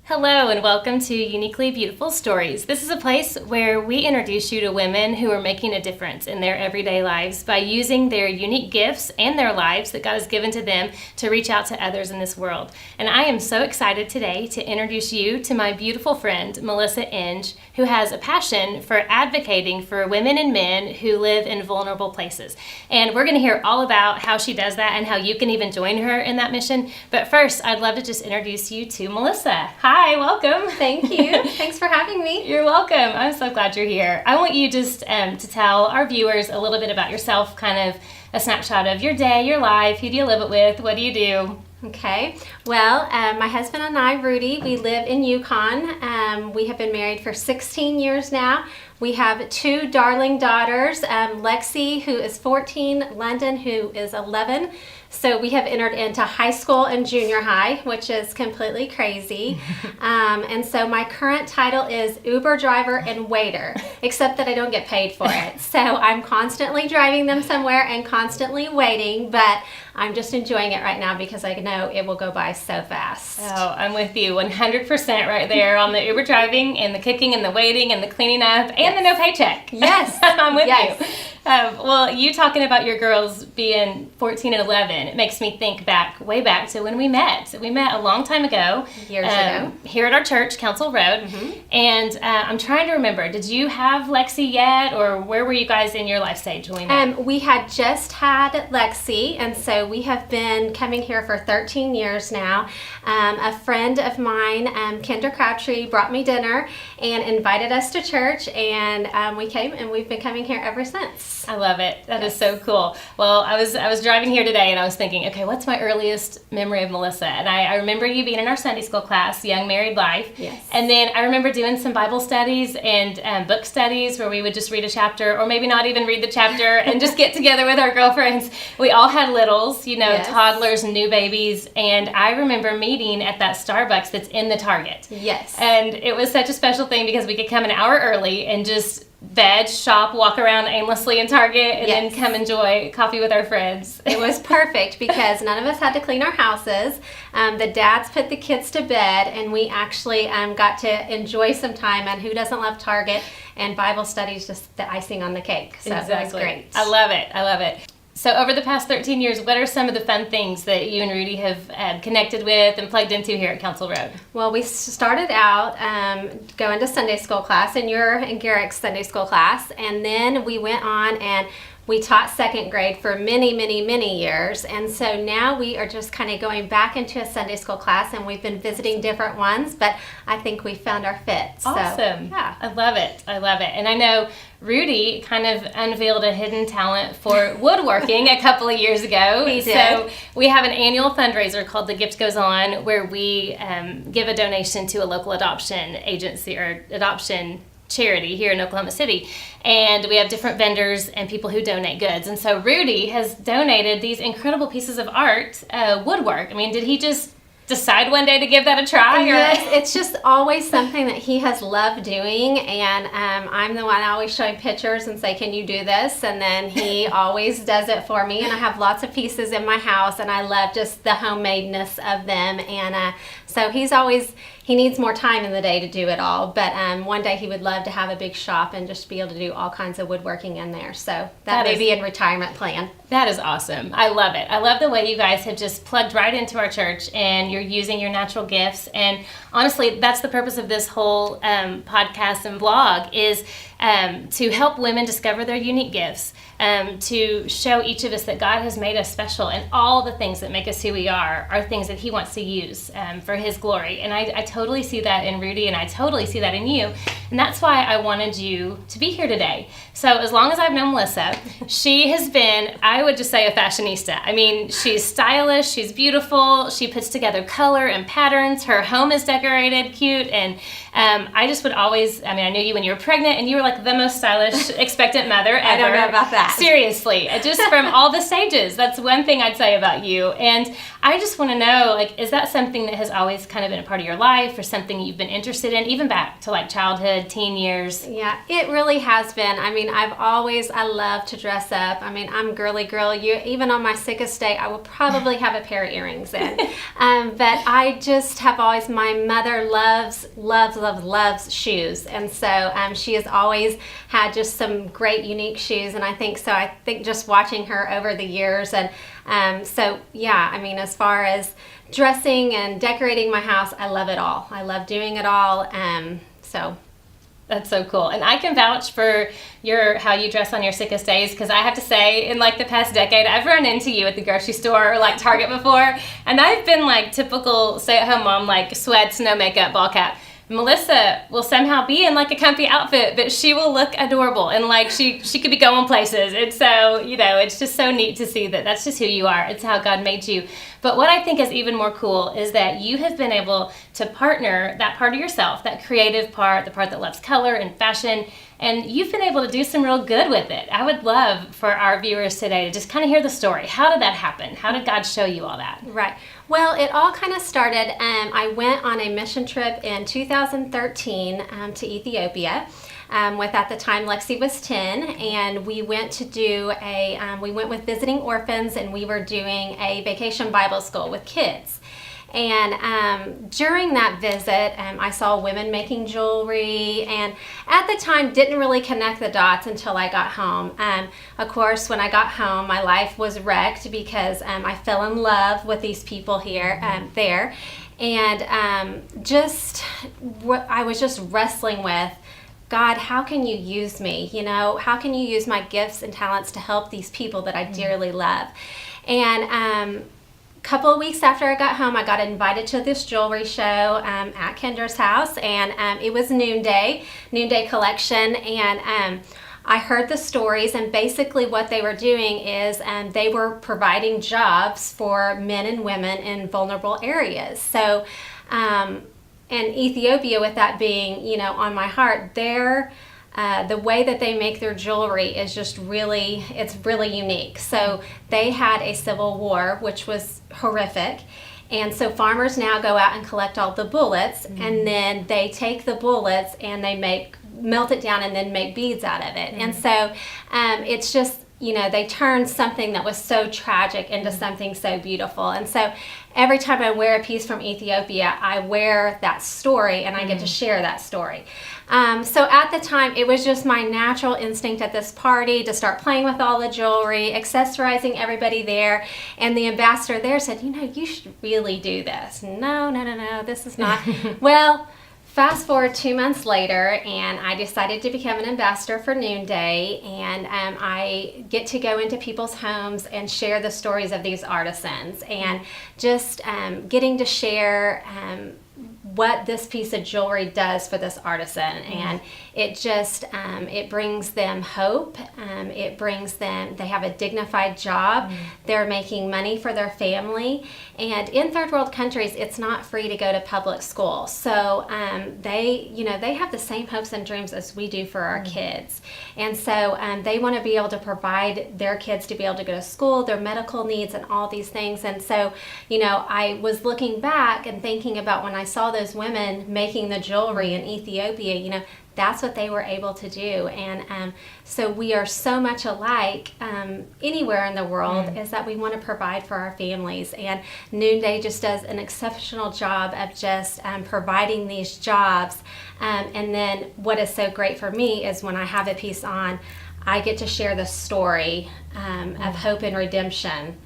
Hello and welcome to Uniquely Beautiful Stories. This is a place where we introduce you to women who are making a difference in their everyday lives by using their unique gifts and their lives that God has given to them to reach out to others in this world. And I am so excited today to introduce you to my beautiful friend, Melissa Inge, who has a passion for advocating for women and men who live in vulnerable places. And we're going to hear all about how she does that and how you can even join her in that mission. But first, I'd love to just introduce you to Melissa. Hi, welcome. Thank you. Thanks for having me. You're welcome. I'm so glad you're here. I want you just to tell our viewers a little bit about yourself, kind of a snapshot of your day, your life. Who do you live it with? What do you do? Okay. Well, my husband and I, Rudy, we live in Yukon. We have been married for 16 years now. We have two darling daughters, Lexi, who is 14, London, who is 11. So we have entered into high school and junior high, which is completely crazy. And so my current title is Uber driver and waiter, except that I don't get paid for it. So I'm constantly driving them somewhere and constantly waiting, but I'm just enjoying it right now because I know it will go by so fast. Oh, I'm with you 100% right there on the Uber driving and the cooking and the waiting and the cleaning up and the no paycheck. Yes. I'm with Yes. you. Well, you talking about your girls being 14 and 11, it makes me think way back to when we met. We met a long time ago. Years ago. Here at our church, Council Road. Mm-hmm. And I'm trying to remember, did you have Lexi yet, or where were you guys in your life stage when we met? We had just had Lexi, and so we have been coming here for 13 years now. A friend of mine, Kendra Crabtree, brought me dinner and invited us to church, and we came, and we've been coming here ever since. I love it. That is so cool. Well, I was driving here today and I was thinking, okay, what's my earliest memory of Melissa? And I remember you being in our Sunday school class, Young Married Life. Yes. And then I remember doing some Bible studies and book studies where we would just read a chapter or maybe not even read the chapter and just get together with our girlfriends. We all had littles, Yes. toddlers and new babies. And I remember meeting at that Starbucks that's in the Target. Yes. And it was such a special thing because we could come an hour early and just veg, shop, walk around aimlessly in Target, and then come enjoy coffee with our friends. It was perfect because none of us had to clean our houses. The dads put the kids to bed, and we actually got to enjoy some time. And who doesn't love Target? And Bible studies, just the icing on the cake. So Exactly. It was great. I love it. I love it. So over the past 13 years, what are some of the fun things that you and Rudy have connected with and plugged into here at Council Road? Well, we started out going to Sunday school class, and you're in Garrick's Sunday school class, and then we went on and we taught second grade for many, many, many years, and so now we are just kind of going back into a Sunday school class, and we've been visiting different ones, but I think we found our fit. Awesome. So, yeah. I love it. I love it. And I know Rudy kind of unveiled a hidden talent for woodworking a couple of years ago. He did. So we have an annual fundraiser called The Gift Goes On where we give a donation to a local adoption agency or adoption charity here in Oklahoma City, and we have different vendors and people who donate goods. And so Rudy has donated these incredible pieces of art, woodwork. I mean, did he just decide one day to give that a try? Yes, it's just always something that he has loved doing, and I'm the one always showing pictures and say, can you do this? And then he always does it for me, and I have lots of pieces in my house, and I love just the homemadeness of them, and so he needs more time in the day to do it all, but one day he would love to have a big shop and just be able to do all kinds of woodworking in there, so that may be in retirement plan. That is awesome. I love it. I love the way you guys have just plugged right into our church and you're using your natural gifts. And honestly, that's the purpose of this whole podcast and vlog is to help women discover their unique gifts, to show each of us that God has made us special and all the things that make us who we are things that he wants to use for his glory. And I totally see that in Rudy, and I totally see that in you. And that's why I wanted you to be here today. So as long as I've known Melissa, she has been, I would just say, a fashionista. I mean, she's stylish, she's beautiful, she puts together color and patterns, her home is decorated, cute, and I just would always, I mean, I knew you when you were pregnant, and you were like the most stylish expectant mother ever. I don't know about that. Seriously, just from all the stages. That's one thing I'd say about you. And I just want to know, like, is that something that has always kind of been a part of your life, or something you've been interested in, even back to like childhood, teen years? Yeah, it really has been. I mean, I love to dress up. I mean, I'm girly girl. Even on my sickest day, I will probably have a pair of earrings in. But I just have always, my mother loves shoes. And so she has always had just some great, unique shoes. And I think just watching her over the years. And so, yeah, I mean, as far as dressing and decorating my house, I love it all. I love doing it all. So that's so cool. And I can vouch for how you dress on your sickest days, because I have to say, in like the past decade, I've run into you at the grocery store or like Target before, and I've been like typical stay-at-home mom, like sweats, no makeup, ball cap. Melissa will somehow be in like a comfy outfit, but she will look adorable, and like she could be going places. And so, it's just so neat to see that that's just who you are. It's how God made you. But what I think is even more cool is that you have been able to partner that part of yourself, that creative part, the part that loves color and fashion, and you've been able to do some real good with it. I would love for our viewers today to just kind of hear the story. How did that happen? How did God show you all that? Right. Well, it all kind of started, I went on a mission trip in 2013 to Ethiopia. With, at the time, Lexi was 10, and we went to we went with visiting orphans, and we were doing a vacation Bible school with kids. And during that visit, I saw women making jewelry, and at the time didn't really connect the dots until I got home. Of course, when I got home, my life was wrecked because I fell in love with these people there, and I was just wrestling with, God, how can you use me? How can you use my gifts and talents to help these people that I dearly love? And couple of weeks after I got home, I got invited to this jewelry show at Kendra's house, and it was noonday collection, and I heard the stories, and basically what they were doing is they were providing jobs for men and women in vulnerable areas. So, and Ethiopia, with that being, on my heart, the way that they make their jewelry is just really unique. So they had a civil war, which was horrific. And so farmers now go out and collect all the bullets, and then they take the bullets and they melt it down and then make beads out of it. And so it's just, they turned something that was so tragic into something so beautiful. And so every time I wear a piece from Ethiopia, I wear that story, and I get to share that story. So at the time, it was just my natural instinct at this party to start playing with all the jewelry, accessorizing everybody there. And the ambassador there said, you should really do this. No, this is not. Well, fast forward 2 months later, and I decided to become an ambassador for Noonday, and I get to go into people's homes and share the stories of these artisans, and just getting to share what this piece of jewelry does for this artisan. And it just it brings them hope. They have a dignified job. They're making money for their family, and in third world countries, it's not free to go to public school. So they have the same hopes and dreams as we do for our kids, and so they want to be able to provide their kids to be able to go to school, their medical needs, and all these things. And so I was looking back and thinking about when I saw those women making the jewelry in Ethiopia. That's what they were able to do. And so we are so much alike anywhere in the world, is that we want to provide for our families. And Noonday just does an exceptional job of just providing these jobs. And then what is so great for me is when I have a piece on, I get to share the story of hope and redemption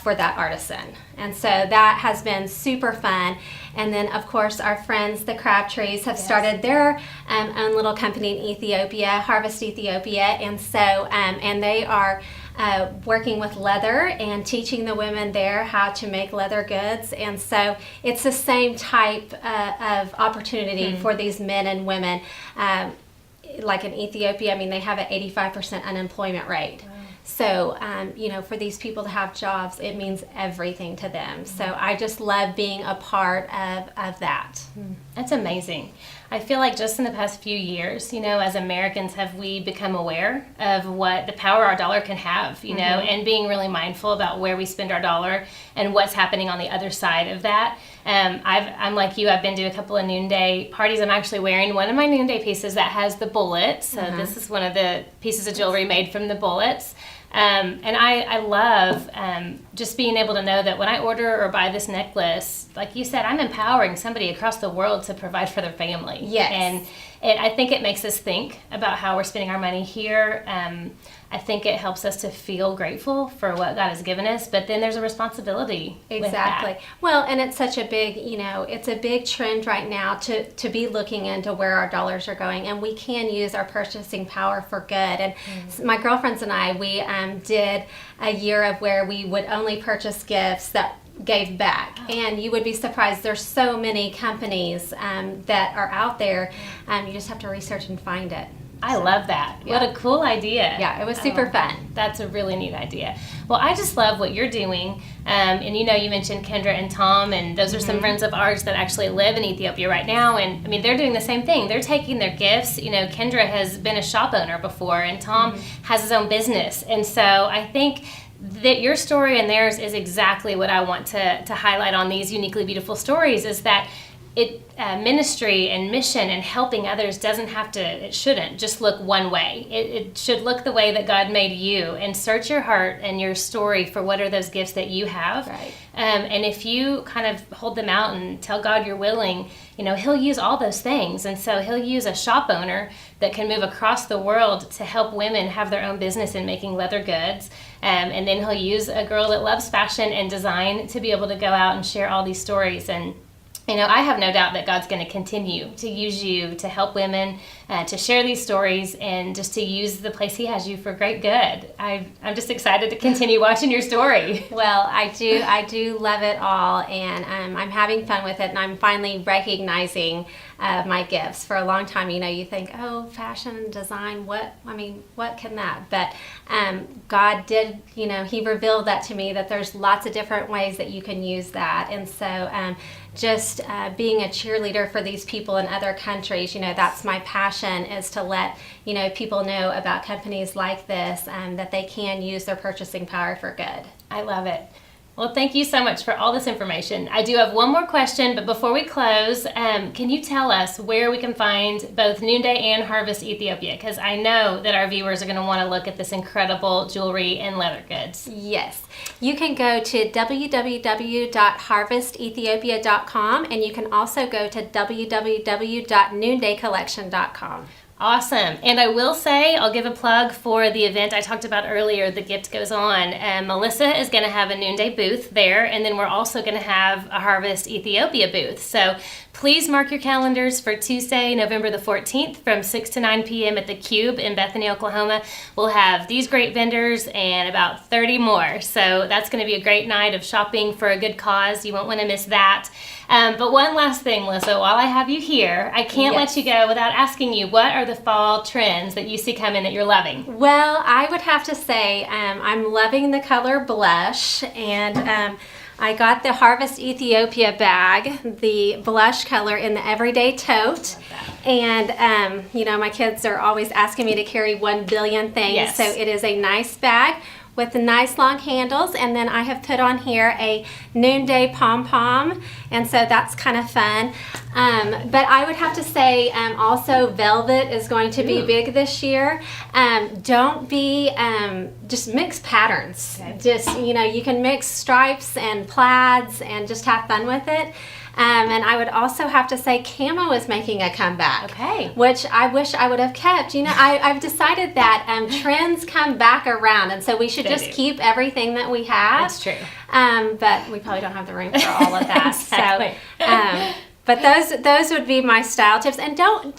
for that artisan. And so that has been super fun. And then, of course, our friends, the Crabtrees, have started their own little company in Ethiopia, Harvest Ethiopia. And so, and they are working with leather and teaching the women there how to make leather goods. And so it's the same type of opportunity for these men and women. Like in Ethiopia, they have an 85% unemployment rate. So, for these people to have jobs, it means everything to them. So I just love being a part of that. That's amazing. I feel like just in the past few years, as Americans, have we become aware of what the power our dollar can have, and being really mindful about where we spend our dollar and what's happening on the other side of that. I'm like you, I've been to a couple of noonday parties. I'm actually wearing one of my noonday pieces that has the bullets. So this is one of the pieces of jewelry made from the bullets. And I love just being able to know that when I order or buy this necklace, like you said, I'm empowering somebody across the world to provide for their family. Yes. And I think it makes us think about how we're spending our money here. I think it helps us to feel grateful for what God has given us, but then there's a responsibility. Exactly. With that. Well, and it's such a big, it's a big trend right now to be looking into where our dollars are going, and we can use our purchasing power for good. And my girlfriends and I, we did a year of where we would only purchase gifts that gave back, and you would be surprised. There's so many companies that are out there. You just have to research and find it. I love that. Yeah. What a cool idea. Yeah, it was super fun. That's a really neat idea. Well, I just love what you're doing. And you mentioned Kendra and Tom, and those are some friends of ours that actually live in Ethiopia right now. And I mean, they're doing the same thing. They're taking their gifts. Kendra has been a shop owner before, and Tom has his own business. And so I think that your story and theirs is exactly what I want to highlight on these uniquely beautiful stories, is that ministry and mission and helping others it shouldn't just look one way. It should look the way that God made you, and search your heart and your story for what are those gifts that you have. Right. And if you kind of hold them out and tell God you're willing, He'll use all those things. And so He'll use a shop owner that can move across the world to help women have their own business in making leather goods. And then He'll use a girl that loves fashion and design to be able to go out and share all these stories. And I have no doubt that God's going to continue to use you to help women, to share these stories, and just to use the place He has you for great good. I'm just excited to continue watching your story. Well, I do love it all, and I'm having fun with it, and I'm finally recognizing my gifts. For a long time, you think, oh, fashion, design, what can that? But God did, He revealed that to me, that there's lots of different ways that you can use that. And so just being a cheerleader for these people in other countries, that's my passion, is to let people know about companies like this, that they can use their purchasing power for good. I love it. Well, thank you so much for all this information. I do have one more question, but before we close, can you tell us where we can find both Noonday and Harvest Ethiopia? Because I know that our viewers are going to want to look at this incredible jewelry and leather goods. Yes. You can go to www.harvestethiopia.com, and you can also go to www.noondaycollection.com. Awesome. And I will say, I'll give a plug for the event I talked about earlier, The Gift Goes On. Melissa is going to have a Noonday booth there, and then we're also going to have a Harvest Ethiopia booth. So please mark your calendars for Tuesday, November the 14th from 6 to 9 p.m. at the Cube in Bethany, Oklahoma. We'll have these great vendors and about 30 more. So that's going to be a great night of shopping for a good cause. You won't want to miss that. But one last thing, Melissa, while I have you here, I can't let you go without asking you, what are the fall trends that you see coming that you're loving? Well, I would have to say I'm loving the color blush, and I got the Harvest Ethiopia bag, the blush color in the everyday tote. And, my kids are always asking me to carry 1 billion things. Yes. So it is a nice bag with the nice long handles, and then I have put on here a Noonday pom-pom, and so that's kind of fun. But I would have to say also velvet is going to be big this year. Don't be, just mix patterns. Okay. Just, you can mix stripes and plaids and just have fun with it. And I would also have to say camo is making a comeback. Okay. Which I wish I would have kept. I've decided that trends come back around, and so we should just keep everything that we have. That's true. But we probably don't have the room for all of that. Exactly. So, but those would be my style tips. And don't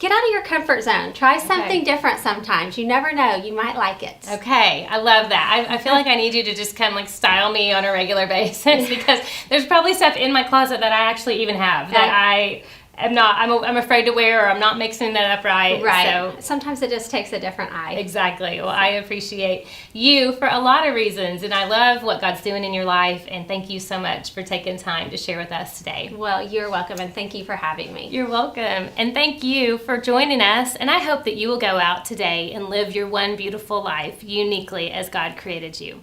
get out of your comfort zone. Try something different sometimes. You never know. You might like it. Okay. I love that. I feel like I need you to just come style me on a regular basis, because there's probably stuff in my closet that I actually even have that I I'm afraid to wear, or I'm not mixing that up right. Right. So Sometimes it just takes a different eye. exactly. Well, I appreciate you for a lot of reasons, and I love what God's doing in your life, and thank you so much for taking time to share with us today. Well, you're welcome, and thank you for having me. You're welcome, and thank you for joining us, and I hope that you will go out today and live your one beautiful life uniquely as God created you.